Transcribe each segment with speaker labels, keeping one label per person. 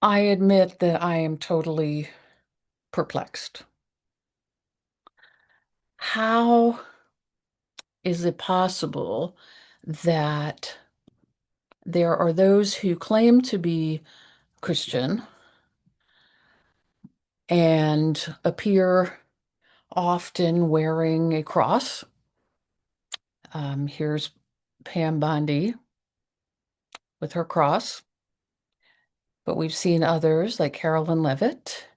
Speaker 1: I admit that I am totally perplexed. How is it possible that there are those who claim to be Christian and appear often wearing a cross? Here's Pam Bondi with her cross, but we've seen others like Caroline Leavitt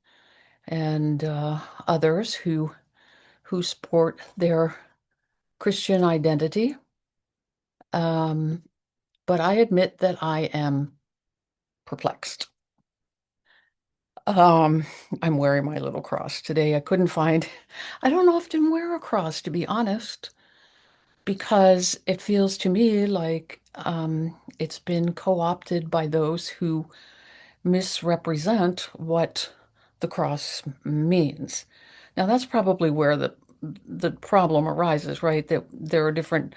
Speaker 1: and others who sport their Christian identity. Um, but I admit that I am perplexed. Um, I'm wearing my little cross today. I don't often wear a cross, to be honest, because it feels to me like it's been co-opted by those who misrepresent what the cross means. Now, that's probably where the problem arises, right? That there are different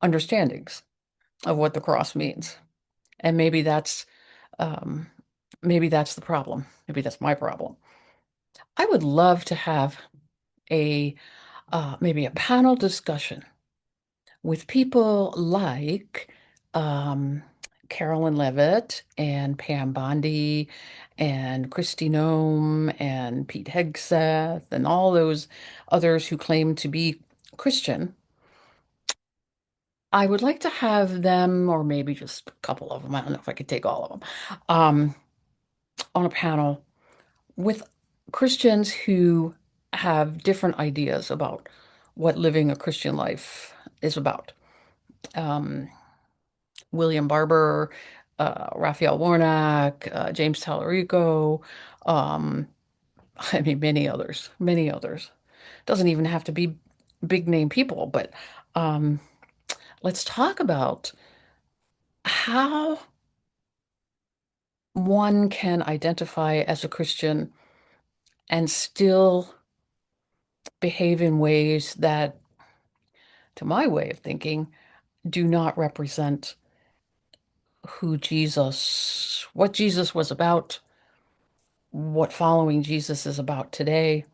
Speaker 1: understandings of what the cross means. And um, maybe that's the problem. Maybe that's my problem. I would love to have a maybe a panel discussion with people like um, Carolyn Levitt and Pam Bondi and Christy Nome and Pete Hegseth and all those others who claim to be Christian. I would like to have them, or maybe just a couple of them. I don't know if I could take all of them, um, on a panel with Christians who have different ideas about what living a Christian life is about. Um, William Barber, Raphael Warnock, James Tallarico, um, I mean, many others, many others. Doesn't even have to be big name people, but um, let's talk about how one can identify as a Christian and still behave in ways that, to my way of thinking, do not represent what Jesus was about, what following Jesus is about today,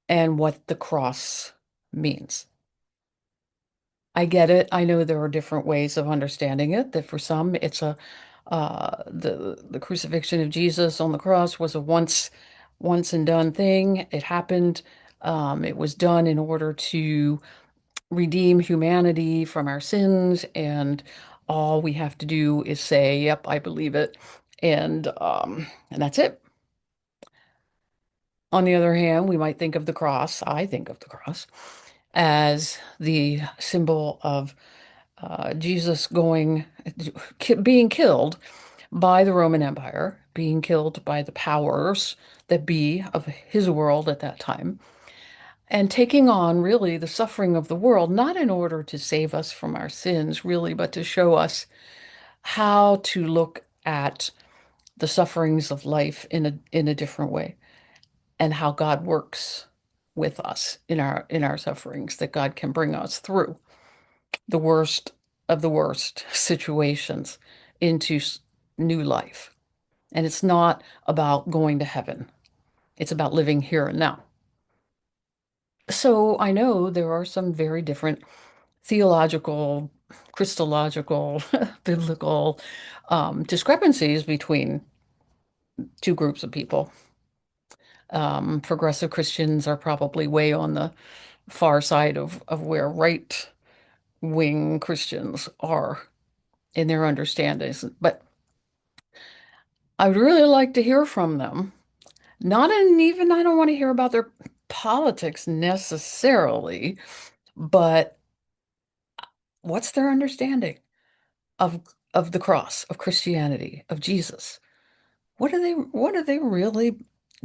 Speaker 1: and what the cross means. I get it. I know there are different ways of understanding it, that for some it's the crucifixion of Jesus on the cross was a once and done thing. It happened. It was done in order to redeem humanity from our sins, and all we have to do is say, "Yep, I believe it," and that's it. On the other hand, we might think of the cross, I think of the cross, as the symbol of Jesus being killed by the Roman Empire, being killed by the powers that be of his world at that time, and taking on really the suffering of the world, not in order to save us from our sins, really, but to show us how to look at the sufferings of life in a different way, and how God works with us in our sufferings, that God can bring us through the worst of the worst situations into new life. And it's not about going to heaven. It's about living here and now. So I know there are some very different theological, Christological, biblical discrepancies between two groups of people. Progressive Christians are probably way on the far side of where right wing Christians are in their understandings. But I would really like to hear from them. Not in even, I don't want to hear about their politics necessarily, but what's their understanding of of the cross, of Christianity, of Jesus? What do they really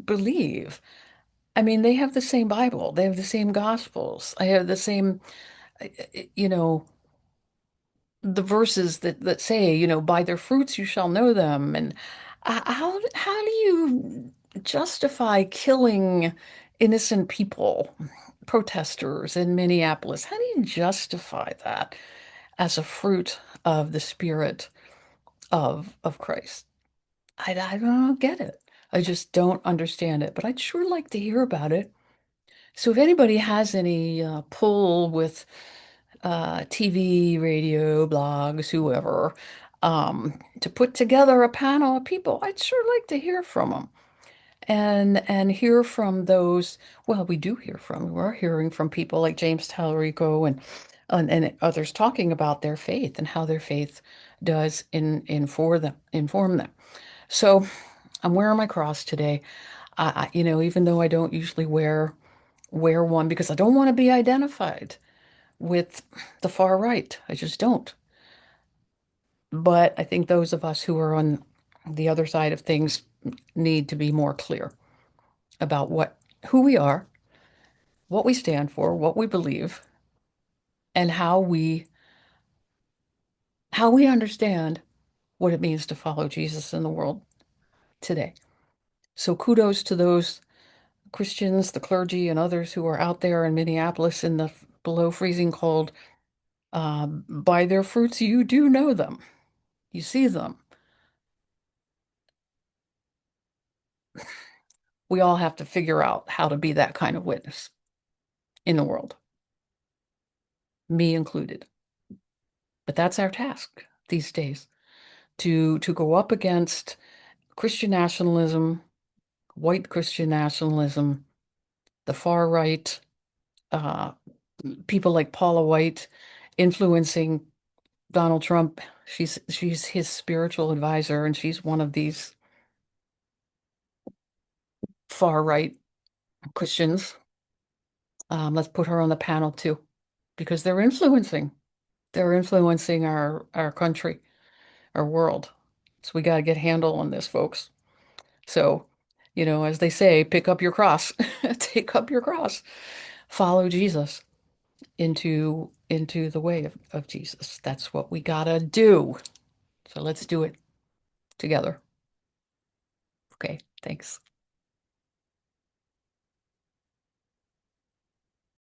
Speaker 1: believe? I mean, they have the same Bible, they have the same Gospels, I have the same, you know, the verses that say, by their fruits you shall know them. And how do you justify killing innocent people, protesters in Minneapolis? How do you justify that as a fruit of the Spirit of Christ? I don't get it. I just don't understand it, but I'd sure like to hear about it. So if anybody has any pull with TV, radio, blogs, whoever, to put together a panel of people, I'd sure like to hear from them and hear from those. Well, we do hear from. We're hearing from people like James Tallarico and others talking about their faith and how their faith does inform them. So I'm wearing my cross today. Even though I don't usually wear one because I don't want to be identified with the far right. I just don't. But I think those of us who are on the other side of things need to be more clear about who we are, what we stand for, what we believe, and how we understand what it means to follow Jesus in the world today. So kudos to those Christians, the clergy, and others who are out there in Minneapolis in the below freezing cold. By their fruits, you do know them. You see them. We all have to figure out how to be that kind of witness in the world, me included. But that's our task these days to go up against Christian nationalism, white Christian nationalism, the far right, uh, people like Paula White influencing Donald Trump. She's his spiritual advisor, and she's one of these far right Christians. Let's put her on the panel too, because they're influencing our country, our world. So we got to get a handle on this, folks. So, as they say, pick up your cross, take up your cross, follow Jesus into the way of Jesus. That's what we gotta do. So let's do it together. Okay, thanks.